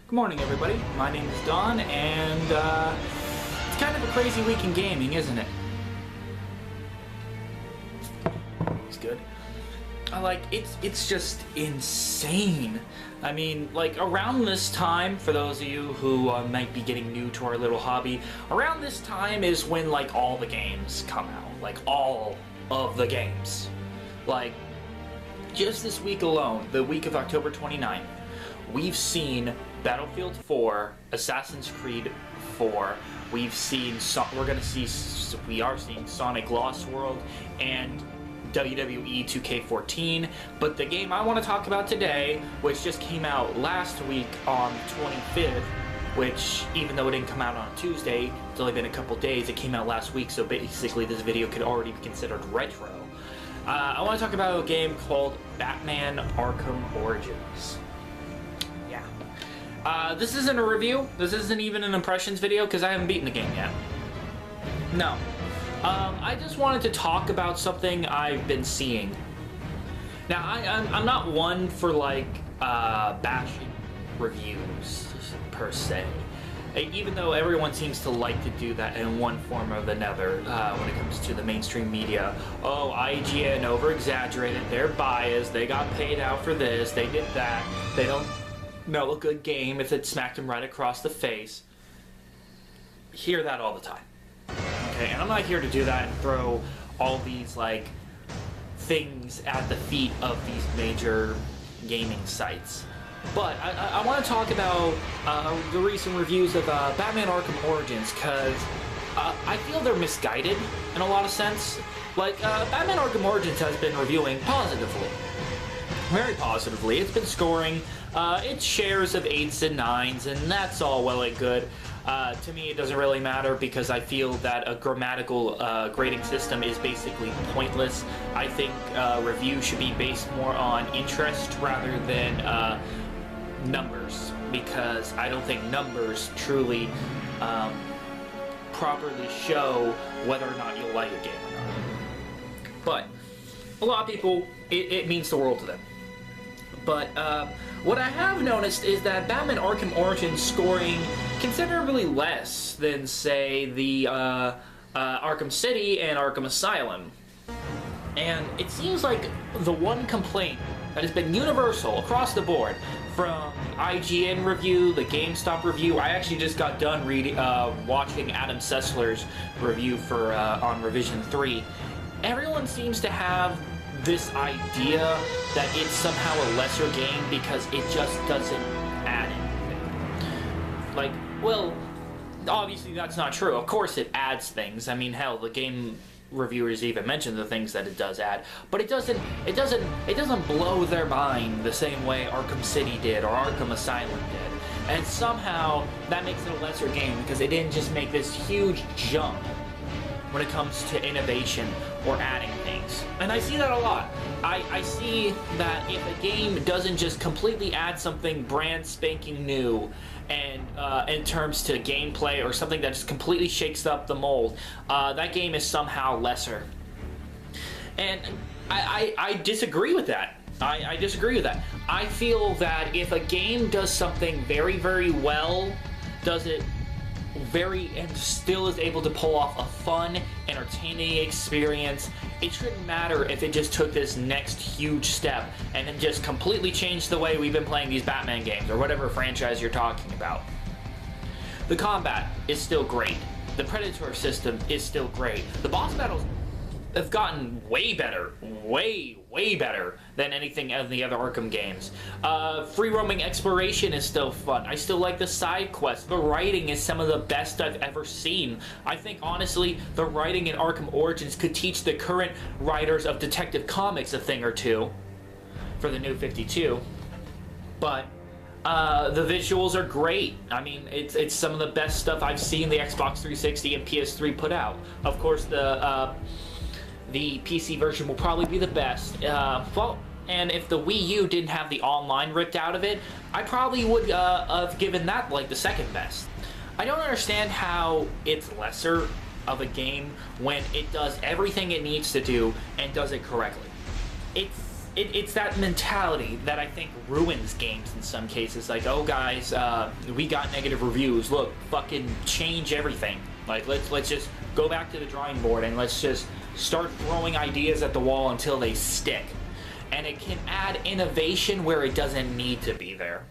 Good morning, everybody. My name is Don, and it's kind of a crazy week in gaming, isn't it? It's good. It's just insane. I mean, like, around this time, for those of you who might be getting new to our little hobby, around this time is when, like, all the games come out. Like, all of the games. Like, just this week alone, the week of October 29th, we've seen Battlefield 4, Assassin's Creed 4, we are seeing Sonic Lost World, and WWE 2K14, but the game I want to talk about today, which just came out last week on the 25th, which, even though it didn't come out on a Tuesday, it's only been a couple days, it came out last week, so basically this video could already be considered retro. I want to talk about a game called Batman Arkham Origins. Yeah. This isn't a review, this isn't even an impressions video, because I haven't beaten the game yet. No. I just wanted to talk about something I've been seeing. Now, I'm not one for, like, bashing reviews, per se. Even though everyone seems to like to do that in one form or another when it comes to the mainstream media. Oh, IGN over-exaggerated, they're biased, they got paid out for this, they did that, they don't know a good game if it smacked them right across the face. Hear that all the time. Okay, and I'm not here to do that and throw all these, like, things at the feet of these major gaming sites. But I want to talk about the recent reviews of Batman Arkham Origins, because I feel they're misguided in a lot of sense. Like, Batman Arkham Origins has been reviewing positively. Very positively. It's been scoring its shares of 8s and 9s, and that's all well and good. To me, it doesn't really matter because I feel that a grammatical grading system is basically pointless. I think reviews should be based more on interest rather than numbers, because I don't think numbers truly properly show whether or not you'll like a game or not. But a lot of people, it means the world to them. But what I have noticed is that Batman Arkham Origins scoring considerably less than, say, the Arkham City and Arkham Asylum. And it seems like the one complaint that has been universal across the board, from IGN review, the GameStop review. I actually just got done watching Adam Sessler's review for on Revision 3. Everyone seems to have this idea that it's somehow a lesser game because it just doesn't add anything. Like, well, obviously that's not true. Of course it adds things. I mean, hell, the game reviewers even mention the things that it does add, but it doesn't blow their mind the same way Arkham City did or Arkham Asylum did. And somehow that makes it a lesser game because it didn't just make this huge jump when it comes to innovation or adding things. And I see that a lot. I see that if a game doesn't just completely add something brand spanking new and in terms to gameplay or something that just completely shakes up the mold, that game is somehow lesser. And I disagree with that. I disagree with that. I feel that if a game does something very, very well, does it and still is able to pull off a fun, entertaining experience, it shouldn't matter if it just took this next huge step and then just completely changed the way we've been playing these Batman games or whatever franchise you're talking about. The combat is still great. The Predator system is still great. The boss battles have gotten way better, way better than anything in the other Arkham games. Free roaming exploration is still fun. I still like the side quests. The writing is some of the best I've ever seen. I think, honestly, the writing in Arkham Origins could teach the current writers of Detective Comics a thing or two for the New 52. But the visuals are great. I mean, it's some of the best stuff I've seen the Xbox 360 and PS3 put out. Of course, the PC version will probably be the best. Well, and if the Wii U didn't have the online ripped out of it, I probably would have given that, like, the second best. I don't understand how it's lesser of a game when it does everything it needs to do and does it correctly. it's that mentality that I think ruins games in some cases. Like, oh guys, we got negative reviews. Look, fucking change everything. Like, let's just go back to the drawing board and let's just start throwing ideas at the wall until they stick. And it can add innovation where it doesn't need to be there.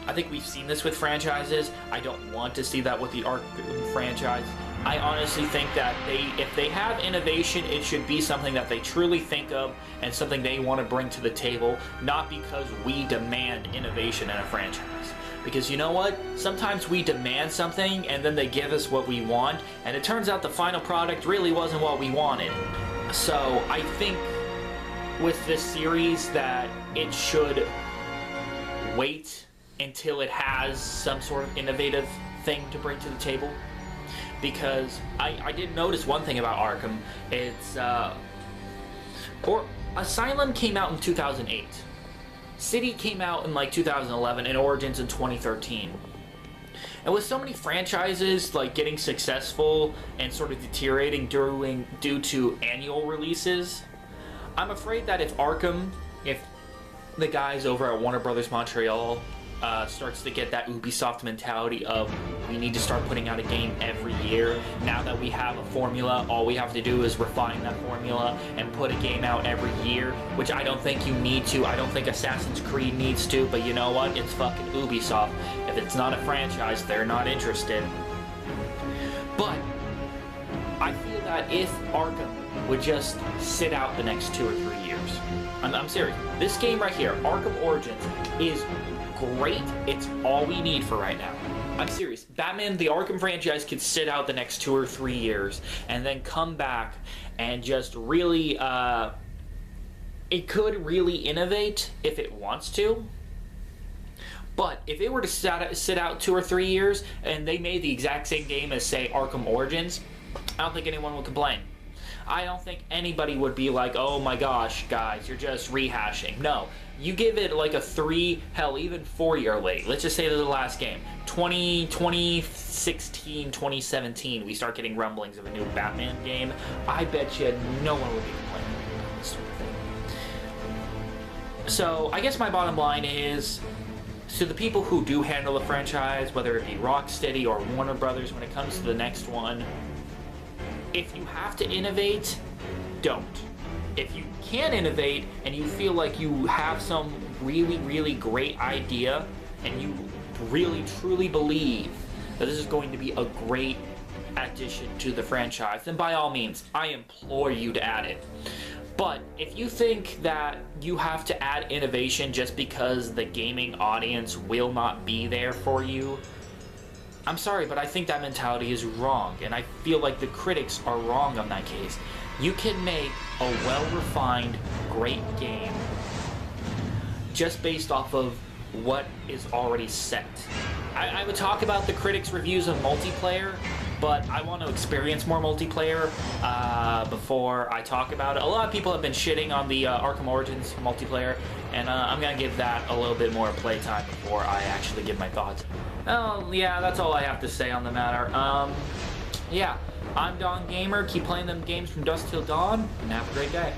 I think we've seen this with franchises. I don't want to see that with the Arkham franchise. I honestly think that if they have innovation, it should be something that they truly think of and something they want to bring to the table, not because we demand innovation in a franchise. Because you know what? Sometimes we demand something and then they give us what we want, and it turns out the final product really wasn't what we wanted. So I think with this series that it should wait until it has some sort of innovative thing to bring to the table. Because I did notice one thing about Arkham. It's Asylum came out in 2008. City came out in like 2011, and Origins in 2013. And with so many franchises like getting successful and sort of deteriorating due to annual releases, I'm afraid that if the guys over at Warner Brothers Montreal starts to get that Ubisoft mentality of we need to start putting out a game every year. Now that we have a formula, all we have to do is refine that formula and put a game out every year, which I don't think you need to. I don't think Assassin's Creed needs to, but you know what? It's fucking Ubisoft. If it's not a franchise, they're not interested. But I feel that if Arkham would just sit out the next 2 or 3 years, I'm serious. This game right here, Arkham Origins, is great. It's all we need for right now. I'm serious. Batman, the Arkham franchise, could sit out the next 2 or 3 years and then come back and just really, it could really innovate if it wants to. But if it were to sit out 2 or 3 years and they made the exact same game as, say, Arkham Origins, I don't think anyone would complain. I don't think anybody would be like, oh my gosh, guys, you're just rehashing. No, you give it like a 3, hell, even 4 year late. Let's just say this is the last game. 2016, 2017, we start getting rumblings of a new Batman game. I bet you no one would be complaining about this sort of thing. So, I guess my bottom line is, to the people who do handle the franchise, whether it be Rocksteady or Warner Brothers when it comes to the next one, if you have to innovate, don't. If you can innovate and you feel like you have some really, really great idea and you really, truly believe that this is going to be a great addition to the franchise, then by all means, I implore you to add it. But if you think that you have to add innovation just because the gaming audience will not be there for you, I'm sorry, but I think that mentality is wrong, and I feel like the critics are wrong on that case. You can make a well-refined, great game just based off of what is already set. I would talk about the critics' reviews of multiplayer, but I want to experience more multiplayer before I talk about it. A lot of people have been shitting on the Arkham Origins multiplayer, and I'm going to give that a little bit more playtime before I actually give my thoughts. Well, yeah, that's all I have to say on the matter. Yeah, I'm Don Gamer. Keep playing them games from dusk till dawn, and have a great day.